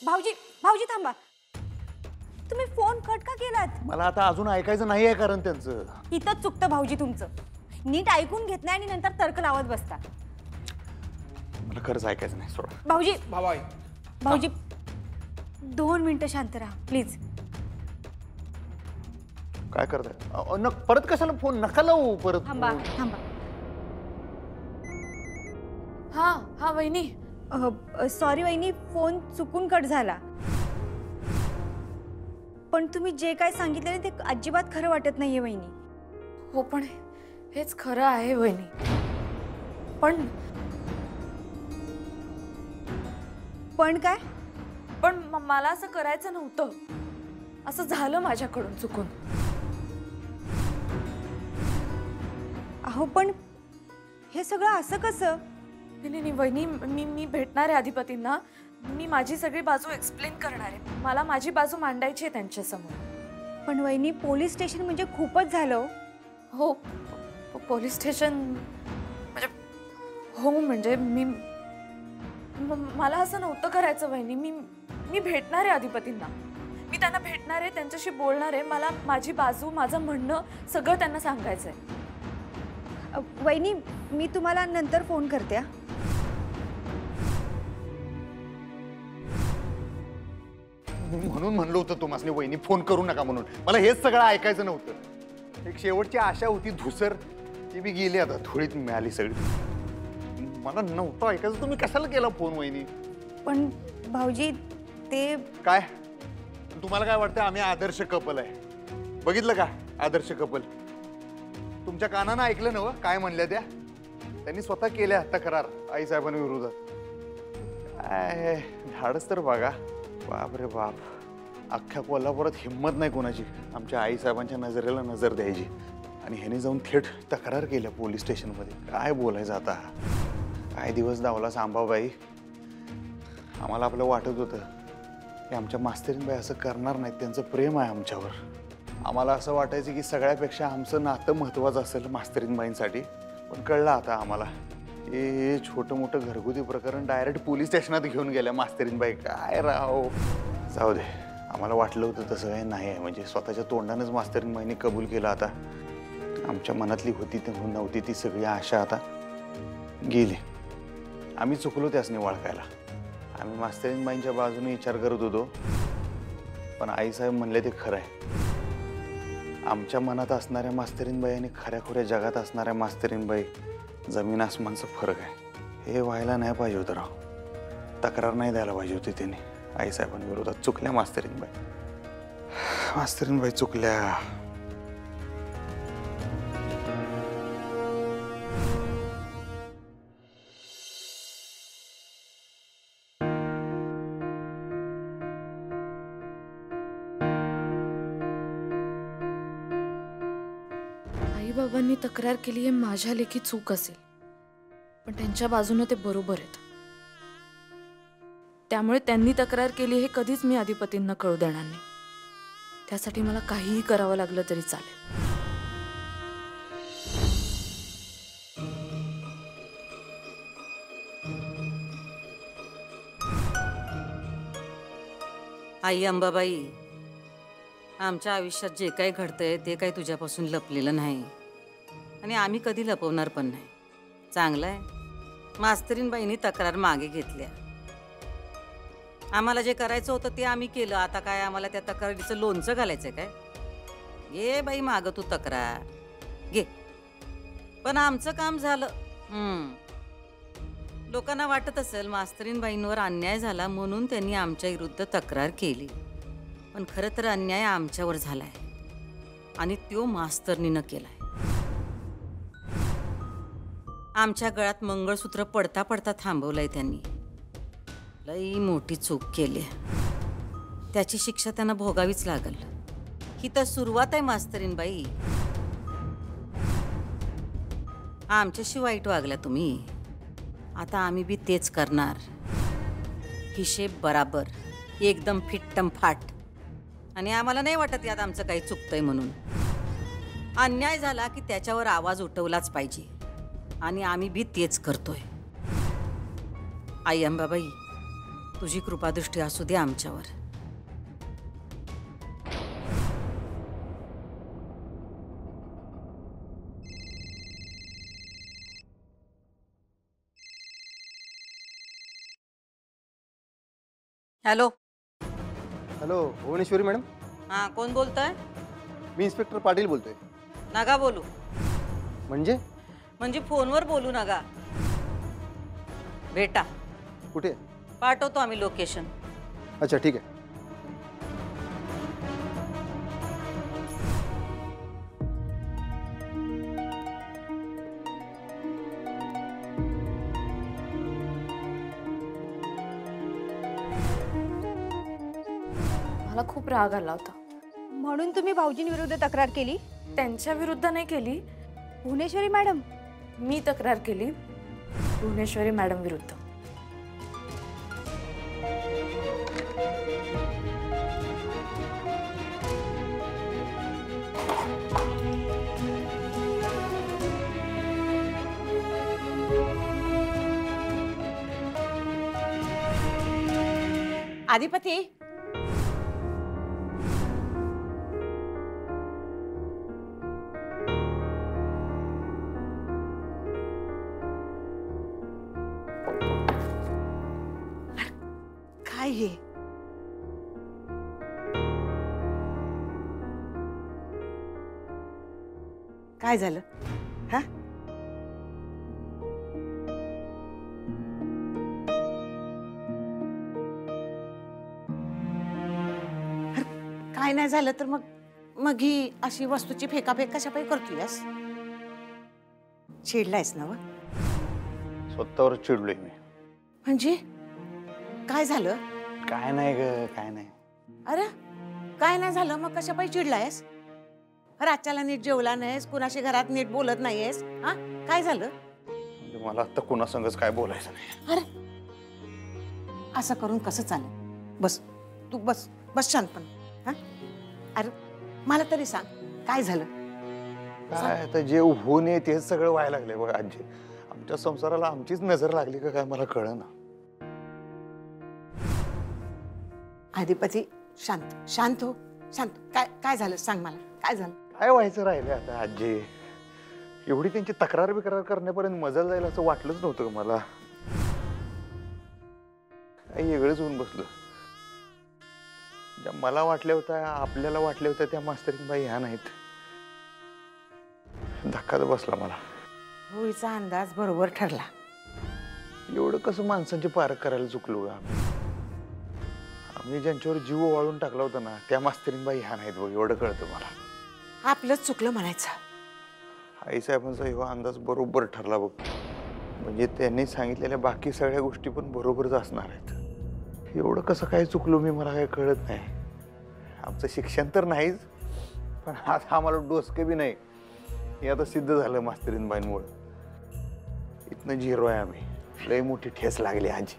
भाऊजी भाऊजी थांबा, तुम्ही फोन कट का केलात? मला आता अजून ऐकायचं नाही आहे कारण त्यांचं. इथंच चुकतं भाऊजी तुमचं. नीट ऐकून घेत नाही आणि नंतर तर्क लावत बसता. मला खरंच ऐकायचं नाही, सोडा. भाऊजी भावाई भाऊजी 2 मिनिटं शांत राहा प्लीज. काय करताय? परत कशाला फोन नका लावू परत. थांबा थांबा. हा हा वहिनी. सॉरी वहिनी, फोन चुकून कट झाला. पण तुम्ही जे काय सांगितले ते अजिबात खरं वाटत नाहीये वहिनी. हो पण हेच खरं आहे वहिनी. पण काय? पण मला असं करायचं नव्हतं. असं झालं माझ्याकडून चुकून. अहो पण हे सगळं असं कसं? नाही वहिनी, मी भेटणार आहे अधिपतींना. मी माझी सगळी बाजू एक्सप्लेन करणार आहे. मला माझी बाजू मांडायची आहे त्यांच्यासमोर. पण वहिनी, पोलीस स्टेशन म्हणजे खूपच झालं. हो पोलीस स्टेशन म्हणजे हो म्हणजे मला असं नव्हतं करायचं वहिनी. मी भेटणार आहे अधिपतींना. मी त्यांना भेटणार आहे, त्यांच्याशी बोलणार आहे. मला माझी बाजू, माझं म्हणणं सगळं त्यांना सांगायचं आहे. वहिनी, मी तुम्हाला नंतर फोन करते. म्हणून म्हणलं होतं तुम्हाला वहिनी फोन करू नका म्हणून. मला हेच सगळं ऐकायचं नव्हतं. एक शेवटची आशा होती धुसर, ती बी गेली. आता थोडीच मिळाली सगळी. मला नव्हतं ऐकायचं. तुम्ही कशाला केला फोन वहिनी? पण भाऊजी ते काय तुम्हाला काय वाटतं आम्ही आदर्श कपल आहे? बघितलं का आदर्श कपल? तुमच्या कानानं ऐकलं नव काय म्हणल्या त्या? त्यांनी स्वतः केल्या तक्रार आईसाहेबांविरोधात. काय धाडस तर बघा. बाप रे बाप, अख्ख्या कोल्हापुरात हिंमत नाही कोणाची आमच्या आईसाहेबांच्या नजरेला नजर द्यायची. आणि ह्याने जाऊन थेट तक्रार केल्या पोलीस स्टेशनमध्ये. काय बोलायचं आता? काय दिवस दावला सांभाबाई. आम्हाला आपलं वाटत होतं की आमच्या मास्तरीनबाई असं करणार नाहीत. त्यांचं प्रेम आहे आमच्यावर. आम्हाला असं वाटायचं की सगळ्यापेक्षा आमचं नातं महत्त्वाचं असेल मास्तरीनबाईंसाठी. पण कळलं आता आम्हाला हे छोटं मोठं घरगुती प्रकरण डायरेक्ट पोलीस स्टेशनात घेऊन गेल्या मास्तरीनबाई. काय राव, जाऊ दे. आम्हाला वाटलं होतं तसं काही नाही आहे. म्हणजे स्वतःच्या तोंडानंच मास्तरीनबाईंनी कबूल केलं. आता आमच्या मनातली होती ते नव्हती ती सगळी आशा आता गेली. आम्ही चुकलो त्यासनी ओळखायला. आम्ही मास्तरीनबाईंच्या बाजूने विचार करत होतो. पण आईसाहेब म्हणले ते खरं आहे. आमच्या मनात असणाऱ्या मास्तरीनबाई आणि खऱ्याखुऱ्या जगात असणाऱ्या मास्तरीनबाई जमीन आसमानचा फरक आहे. हे व्हायला नाही पाहिजे होतं राव. तक्रार नाही द्यायला पाहिजे होती त्यांनी आईसाहेबांविरोधात. चुकल्या मास्तरीनबाई. मास्तरीनबाई चुकल्या. बाबांनी तक्रार केली आहे माझ्या लेखी चूक असेल. पण त्यांच्या बाजूने ते बरोबर आहेत. त्यामुळे त्यांनी तक्रार केली हे कधीच मी अधिपतींना कळू देणार नाही. त्यासाठी मला काहीही करावं लागलं तरी चालेल. आई अंबाबाई, आमच्या आयुष्यात जे काही घडतंय ते काही तुझ्यापासून लपलेलं नाही आणि आम्ही कधी लपवणार पण नाही. चांगलं आहे, मास्तरीनबाईंनी तक्रार मागे घेतल्या. आम्हाला जे करायचं होतं ते आम्ही केलं. आता काय आम्हाला त्या तक्रारीचं लोणचं घालायचं काय? ये बाई मागं तू तक्रार घे. पण आमचं काम झालं. लोकांना वाटत असेल मास्तरीनबाईंवर अन्याय झाला म्हणून त्यांनी आमच्या विरुद्ध तक्रार केली. पण खरं तर अन्याय आमच्यावर झालाय आणि तो मास्तरनीनं केलाय. आमच्या गळ्यात मंगळसूत्र पडता पडता थांबवलंय त्यांनी. लई मोठी चूक केली. त्याची शिक्षा त्यांना भोगावीच लागल. ही तर सुरुवात आहे मास्तरीनबाई. आमच्याशी वाईट वागल्या तुम्ही, आता आम्ही बी तेच करणार. हिशेब बराबर, एकदम फिट्टम फाट. आणि आम्हाला नाही वाटत यात आमचं काही चुकतंय म्हणून. अन्याय झाला की त्याच्यावर आवाज उठवलाच पाहिजे आणि आम्ही बी तेच करतोय. आई अंबाबाई, तुझी कृपादृष्टी असू दे आमच्यावर. हॅलो. हॅलो भुवनेश्वरी मॅडम, हां, कोण बोलतोय? मी इन्स्पेक्टर पाटील बोलतोय. नका बोलू. म्हणजे फोनवर बोलू नका. भेटा. कुठे? पाठवतो आम्ही लोकेशन. अच्छा ठीक आहे. मला खूप राग आला होता. म्हणून तुम्ही भाऊजींविरुद्ध तक्रार केली? त्यांच्या विरुद्ध नाही केली, भुवनेश्वरी मॅडम. मी तक्रार केली भुवनेश्वरी मॅडम विरुद्ध. अधिपती. काय हे? काय झालं? हा? काय नाही झालं तर मग ही अशी वस्तूची फेकाफेक कशापायी करतोयस? चिडलायस ना? स्वतःवर चिडलोय मी. म्हणजे काय झालं? काय नाही ग, काय नाही. अरे काय नाही झालं मग कशापायी चिडलायस? रातच्याला नीट जेवला नाहीस, कुणाशी घरात नीट बोलत नाहीयेस. हा, काय झालं? म्हणजे मला आता कुणासंगच काय बोलायचं नाही. अरे असं करून कसं चालेल? बस, तू बस बस शांतपण. हा, अरे मला तरी सांग काय झालं? काय आता जे होऊ नये तेच सगळं व्हायला लागलंय बघ आजी. आमच्या संसाराला आमचीच नजर लागली का काय मला कळेना. अधिपती शांत शांत हो, शांत. काय झालं सांग मला, काय झालं? काय व्हायचं राहिलंय आता आजी? एवढी त्यांची तक्रार बिक्रार करण्यापर्यंत मजल जाईल असं वाटलंच नव्हतं का मला. काही वेगळंच होऊन बसलं. ज्या मला वाटल्या होत्या, आपल्याला वाटल्या होत्या त्या मास्तरीनबाई ह्या नाहीत. धक्काच बसला मला. होळीचा अंदाज बरोबर ठरला. एवढं कसं माणसांची पारख करायला चुकलो का आम्ही ज्यांच्यावर जीव ओवाळून टाकला होता ना त्या मास्तरीनबाई ह्या नाहीत बघ. एवढं कळतं मला. आपलंच चुकलं म्हणायचं. आईसाहेबांचा एवढा अंदाज बरोबर ठरला बघ. म्हणजे त्यांनी सांगितलेल्या बाकी सगळ्या गोष्टी पण बरोबरच असणार आहेत. एवढं कसं काय चुकलो मी मला काय कळत नाही. आमचं शिक्षण तर नाहीच, पण आज आम्हाला डोसके बी नाही हे आता सिद्ध झालं मास्तरीनबाईंमुळे. इथनं झिरो आहे आम्ही. लय मोठी ठेस लागली आजी.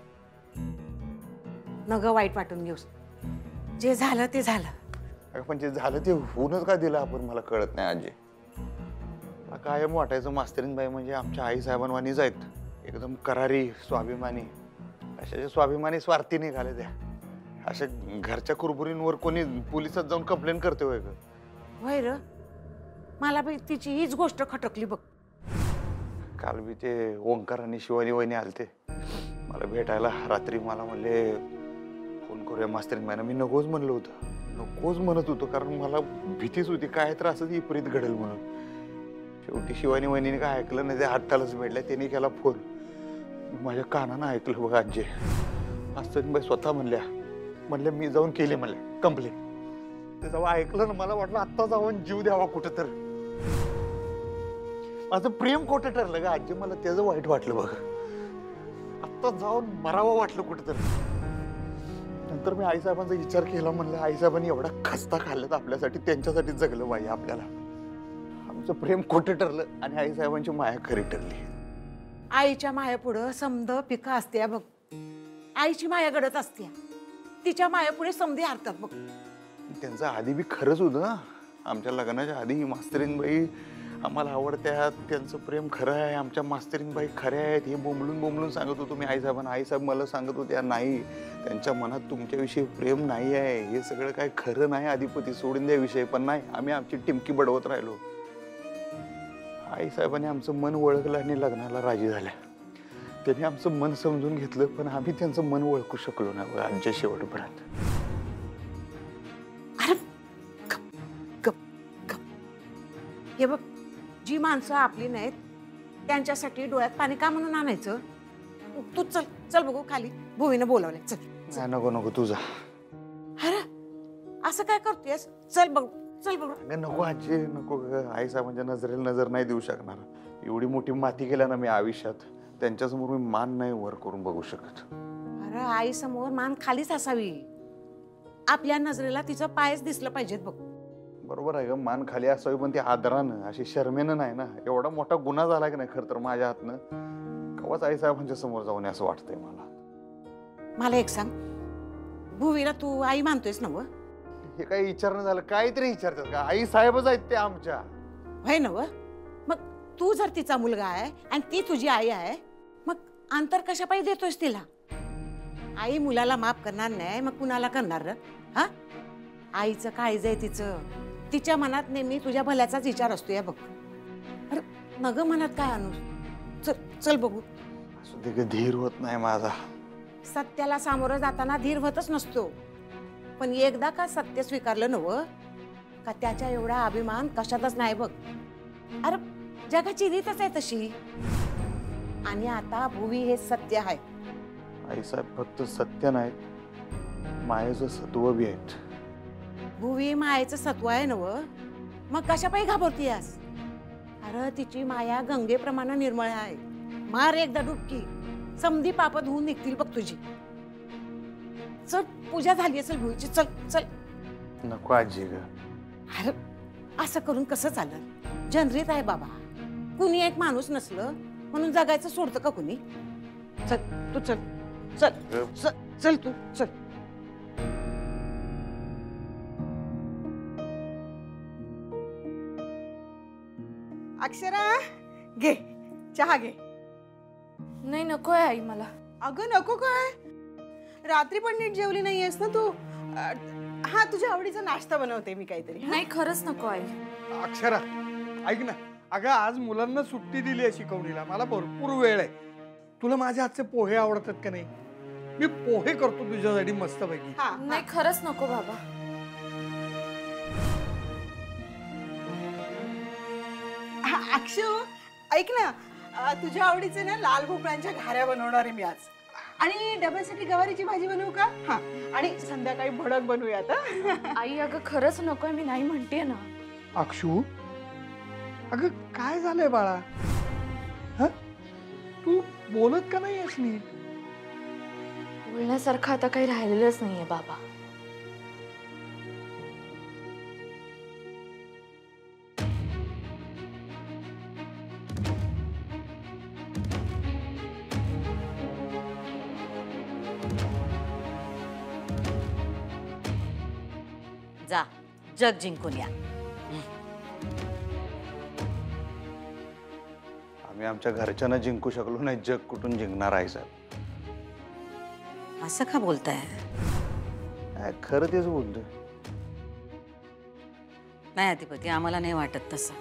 नग वाईट वाटून घेऊस. जे झालं ते झालं. पण जे झालं ते होऊनच का दिलं आपण मला कळत नाही आजी. मला कायम वाटायचं मास्तरीनबाई म्हणजे आमच्या आई साहेबांवानीच आहेत. एकदम करारी, स्वाभिमानी. अशा स्वाभिमानी स्वार्थी निघाले त्या. अशा घरच्या कुरबुरींवर कोणी पोलिसात जाऊन कंप्लेंट करते होय ग? होय र, मला बी तिची हीच गोष्ट खटकली बघ. काल बी ते ओंकार आणि शिवानी वहिनी आलते मला भेटायला. रात्री मला म्हणले फोन करूया मास्तरीनबाईंना. मी नकोच म्हणलं होतं. नकोच म्हणत होतो कारण मला भीतीच होती काय तर असंच विपरीत घडेल म्हणून. शेवटी शिवानी वहिनीने काय ऐकलं नाही. ते हट्टालाच भेटल्या. त्यांनी केला फोन. माझ्या कानानं ऐकलं बघ आजी. मास्तरीनबाई स्वतः म्हणल्या मी जाऊन केली म्हणल्या कंप्लेंट. ते जेव्हा ऐकलं ना मला वाटलं आत्ता जाऊन जीव द्यावा कुठं तर. माझं प्रेम खोटं ठरलं का आजी. मला त्याचं वाईट वाटलं बघ. आत्ता जाऊन मरावं वाटलं कुठं तर. नंतर मी आईसाहेबांचा विचार केला. म्हणलं आईसाहेबांनी एवढा खस्ता खाल्ला आपल्यासाठी, त्यांच्यासाठी जगलं पाहिजे आपल्याला. आमचं प्रेम खोटं ठरलं आणि आईसाहेबांची माया खरी ठरली. आईच्या मायापुढं समद पिका असते बघ. आईची माया घडत असते. तिच्या मायापुढे समधी हारतात बघ. त्यांचं आधी बी खरंच होतं ना. आमच्या लग्नाच्या आधी ही मास्तरीनबाई आम्हाला आवडत्यात, त्यांचं प्रेम खरं आहे, आमच्या मास्तरीनबाई खऱ्या आहेत हे बोंबलून बोंबलून सांगत होतो मी आईसाहेबांना. आईसाहेब मला सांगत होत्या नाही, त्यांच्या मनात तुमच्याविषयी प्रेम नाही आहे, हे सगळं काय खरं नाही अधिपती, सोडून द्या विषय. पण नाही, आम्ही आमची टिमकी बडवत राहिलो. आईसाहेबांनी आमचं मन ओळखलं आणि लग्नाला राजी झाल्या. त्यांनी आमचं मन समजून घेतलं, पण आम्ही त्यांचं मन ओळखू शकलो नाही आमच्या शेवटपर्यंत. अरे गप गप गप. हे बघ, जी माणसं आपली नाहीत त्यांच्यासाठी डोळ्यात पाणी का म्हणून आणायचं? तू चल चल बघू खाली, भूमीनं बोलावलंय. चल नाही, नको नको तुझा. अरे असं काय करतोयस? चल बघू, चल बघू. अगं नको आजी, नको ग. आईसाहेबांच्या नजरेला नजर नाही देऊ शकणार. एवढी मोठी माती केल्या ना मी आयुष्यात, त्यांच्यासमोर मी मान नाही वर करून बघू शकत. अरे आई समोर मान खालीच असावी, आपल्या नजरेला तिचं पायच दिसलं पाहिजेत बघ. बरोबर आहे ग, मान खाली असावी, पण ती आदरानं, अशी शर्मेनं नाही ना. एवढा मोठा गुन्हा झाला की नाही खरं तर माझ्या हातनं. कवाच आईसाहेबांच्या समोर जाऊन असं वाटतंय मला. मला एक सांग, भूवीला तू आई मानतोयस ना? व हे काही विचारणं झालं, काहीतरी विचारतात का? आई साहेबच आहेत ते आमच्या. होय ना? व मग तू जर तिचा मुलगा आहे आणि ती तुझी आई आहे, मग अंतर कशा पाहिजे देतोयस तिला? आई मुलाला माफ करणार नाही, मग कुणाला करणार र? हा, आईचं काळज आहे तिचं, तिच्या मनात नेहमी तुझ्या भल्याचाच विचार असतो. या बघ. अरे नग मनात काय आणू? चल चल बघू. असू दे ग, धीर होत नाही माझा. सत्याला सामोरं जाताना धीर होतच नसतो, पण एकदा का सत्य स्वीकारलं नव का त्याच्या एवढा अभिमान कशातच नाही बघ. अरे जगाची रीतच आहे तशी, आणि आता भुवी हे सत्य आहे. आईसाहेब फक्त सत्य नाहीत, मायेचं सत्व बी आहेत. भुवी मायेचं सत्व आहे नव, मग कशा पायी घाबरतीयास? अरे तिची माया गंगेप्रमाणे निर्मळ आहे. मार एकदा डुबकी, समधी पाप धुवून निघतील बघ तुझी. चल, पूजा झाली असेल भुवीची, चल चल. नको आजी ग. अरे असं करून कसं चाललं? जनरीत आहे बाबा, कुणी एक माणूस नसलं म्हणून जगायचं सोडतं का कुणी? चल तू, चल चल चल चल तू चल. अक्षरा, घे चहा घे. नाही नको आहे आई मला. अगं नको काय, रात्री पण नीट जेवली नाहीयेस ना तू. हा, तुझ्या आवडीचा नाश्ता बनवते मी काहीतरी. नाही खरंच नको आई. अक्षरा ऐक ना, अगं आज मुलांना सुट्टी दिली आहे शिकवणीला, मला भरपूर वेळ आहे. तुला माझ्या हातचे पोहे आवडतात का नाही? मी पोहे करतो तुझ्यासाठी मस्तपैकी. हा नाही खरंच नको बाबा. अक्षू, ऐक ना, तुझ्या आवडीचे ना लाल भोपळ्यांच्या घाऱ्या बनवणार आहे मी आज. आणि डब्यासाठी गवारीची भाजी बनवू का? हा, आणि संध्याकाळी भडक बनवूयात. आई अगं खरंच नकोय, मी नाही म्हणतेय ना. अक्षू, अगं काय झालंय बाळा? ह, तू बोलत का नाही आहेस नीट? बोलण्यासारखं आता काही राहिलेलंच नाहीये बाबा. जा, जग जिंकून या. आम्ही आमच्या घरच्यांना जिंकू शकलो नाही, जग कुठून जिंकणार आहे साहेब? असं का बोलताय? खरं तेच बोलतोय. नाही अधिपती, आम्हाला नाही वाटत तसं.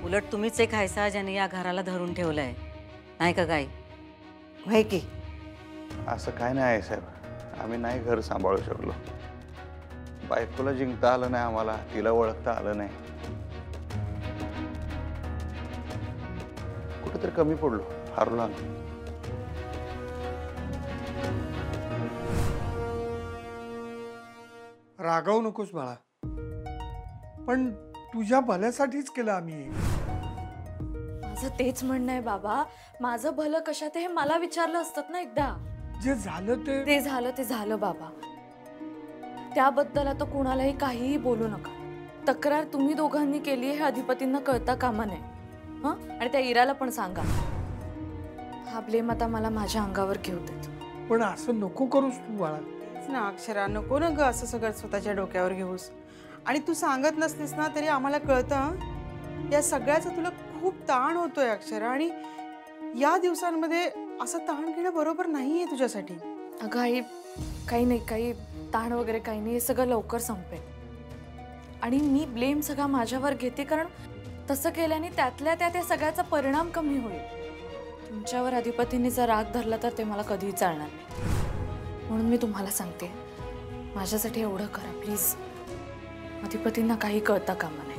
उलट तुम्हीच एक हायसा ज्याने या घराला धरून ठेवलंय, नाही का गाई? होय की. असं काय नाही आहे साहेब, आम्ही नाही घर सांभाळू शकलो. बायकोला जिंकता आलं नाही आम्हाला, तिला ओळखता आलं नाही. कुठेतरी कमी पडलो, हारलो आम्ही. रागावू नकोस बाळा, पण तुझ्या भल्यासाठीच केलं आम्ही. माझं तेच म्हणणं आहे बाबा, माझं भलं कशात हे मला विचारलं असतं ना एकदा. जे झालं ते झालं बाबा. त्याबद्दल आता कुणालाही काहीही बोलू नका. तक्रार तुम्ही दोघांनी केली हे अधिपतींना कळता कामा नये. हं, आणि त्या इराला पण सांगा. हा ब्लेम आता मला माझ्या अंगावर घेऊ देत. पण असं नको करूस तू बाळा. ना अक्षरा, नको ना ग असं सगळं स्वतःच्या डोक्यावर घेऊस. आणि तू सांगत नसलीस ना तरी आम्हाला कळतं. या सगळ्याचा तुला खूप ताण होतोय अक्षरा, आणि या दिवसांमध्ये असं ताण घेणं बरोबर नाहीये तुझ्यासाठी. अगं आई, काही नाही, काही ताण वगैरे काही नाही, हे सगळं लवकर संपेल. आणि मी ब्लेम सगळा माझ्यावर घेते, कारण तसं केल्याने त्यातल्या त्यात या सगळ्याचा परिणाम कमी होईल. तुमच्यावर अधिपतींनी जर राग धरला तर ते मला कधीही चालणार नाही. म्हणून मी तुम्हाला सांगते, माझ्यासाठी एवढं करा प्लीज. अधिपतींना काही कळता कामा नाही.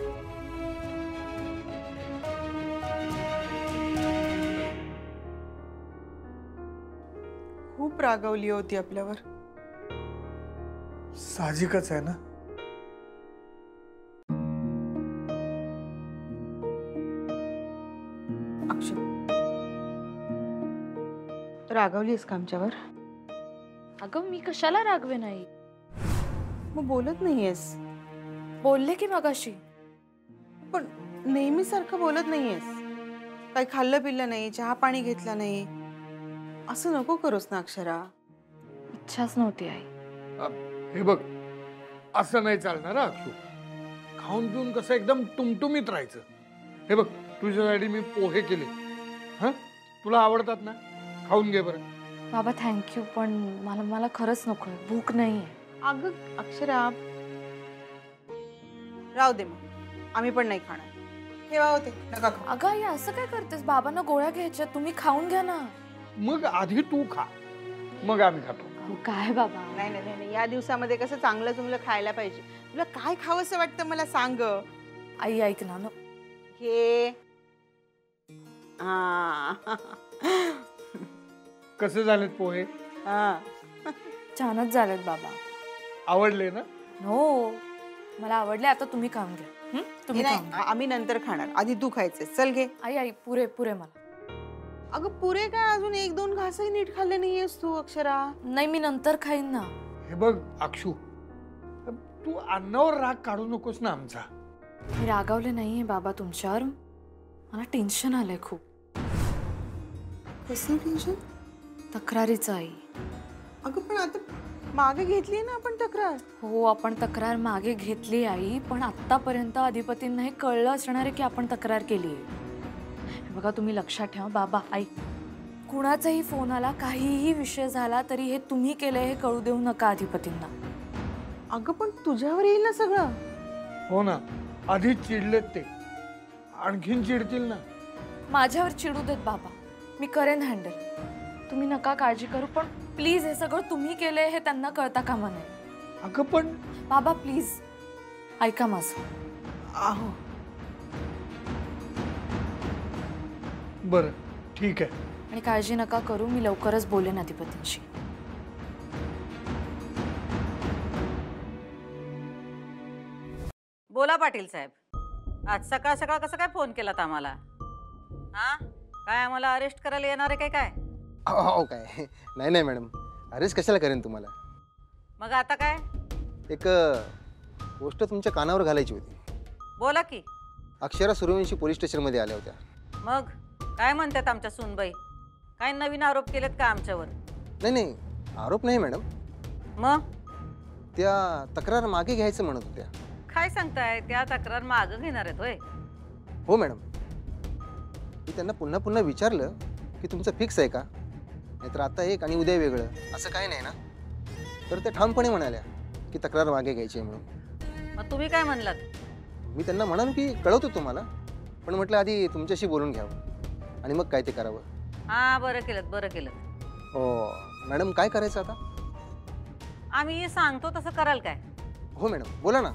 खूप रागवली होती आपल्यावर. साहजिकच आहे ना. अक्षय, रागवलीस का आमच्यावर? अगं मी कशाला रागवे नाही, मग बोलत नाहीयेस. बोलले की मगाशी. पण नेहमीसारखं बोलत नाहीयेस. काही खाल्लं पिल्लं नाही, चहा पाणी घेतलं नाही, असं नको करूस ना अक्षरा. इच्छाच नव्हती आई. हे बघ, असं नाही चालणार हा अक्षू. खाऊन पिऊन कसं एकदम टुमटुमीत राहायचं. हे बघ, तुझ्यासाठी मी पोहे केले. हा, तुला आवडतात ना? खाऊन घे बरं. बाबा थँक्यू, पण मला खरंच नकोय, भूक नाहीये. अगं अक्षरा, राहू दे, मग आम्ही पण नाही खाणार. ठेवा होते, नका खाऊ. अगं आई, असं काय करतेस? बाबांना गोळ्या घ्यायच्या, तुम्ही खाऊन घ्या ना. मग आधी तू खा, मग आम्ही खातो. काय बाबा? नाही नाही नाही, या दिवसामध्ये कसं चांगलं चांगलं खायला पाहिजे. तुला काय खावं असं वाटतं मला सांग. आई ऐक ना. हे कसे झालेत पोहे? छानच झालेत बाबा. आवडले ना? हो, मला आवडले. आता तुम्ही खाऊन घ्या. तुम्ही खाऊन घ्या. आम्ही नंतर खाणार, आधी तू खायचे. चल घे. आई पुरे पुरे मला. अगं पुरे काय, अजून एक दोन घासही नीट खाल्ले नाहीयेस तू अक्षरा. नाही, मी नंतर खाईन ना. हे बघ अक्षू, तू अन्नावर राग काढू नकोस ना आमचा. मी रागावले नाहीये बाबा तुमच्यावर. मला टेन्शन आलंय खूप. कसलं टेन्शन? तक्रारीचं आई. अगं पण आता मागे घेतली ना आपण तक्रार. हो, आपण तक्रार मागे घेतली आई, पण आतापर्यंत अधिपतींना हे कळलं असणार आहे की आपण तक्रार केली आहे. बघा, तुम्ही लक्षात ठेवा बाबा, आई, कुणाचाही फोन आला, काहीही विषय झाला तरी हे तुम्ही केलंय हे कळू देऊ नका अधिपतींना. अगं पण तुझ्यावर येईल ना सगळं. हो ना, आधी चिडलेत ते, आणखीन चिडतील ना. माझ्यावर चिडू देत बाबा, मी करेन हँडल. तुम्ही नका काळजी करू, पण प्लीज हे सगळं तुम्ही केलंय हे त्यांना कळता कामा नये. अगं पण बाबा प्लीज ऐका माझं. आहो, बरं ठीक आहे. आणि काळजी नका करू, मी लवकरच बोलेन अधिपतींशी. बोला पाटील साहेब, आज सकाळ सकाळ कसं काय फोन केलात आम्हाला? हा, काय आम्हाला अरेस्ट करायला येणार आहे काय? हो काय? नाही नाही मॅडम, अरेस्ट कशाला करेन तुम्हाला. मग आता काय? एक गोष्ट तुमच्या कानावर घालायची होती. बोला की. अक्षरा सूर्यवंशी पोलीस स्टेशनमध्ये आल्या होत्या. मग काय म्हणतात आमच्या सूनबाई? काय नवीन आरोप केलेत का आमच्यावर? नाही नाही, आरोप नाही मॅडम. मग त्या तक्रार मागे घ्यायचं म्हणत होत्या. काय सांगताय? त्या तक्रार मागं घेणार आहेत होय? हो मॅडम, मी त्यांना पुन्हा पुन्हा विचारलं की तुमचं फिक्स आहे का, नाहीतर आता एक आणि उद्या वेगळं, असं काय नाही ना. तर ते ठामपणे म्हणाल्या की तक्रार मागे घ्यायची आहे म्हणून. मग तुम्ही काय म्हणलात? मी त्यांना म्हणालो की कळवतो तुम्हाला, पण म्हटलं आधी तुमच्याशी बोलून घ्यावं आणि मग काय ते करावं. हा, बरं केलं बरं केलं. हो मॅडम, काय करायचं आता? आम्ही सांगतो तसं कराल काय? हो मॅडम, बोला ना.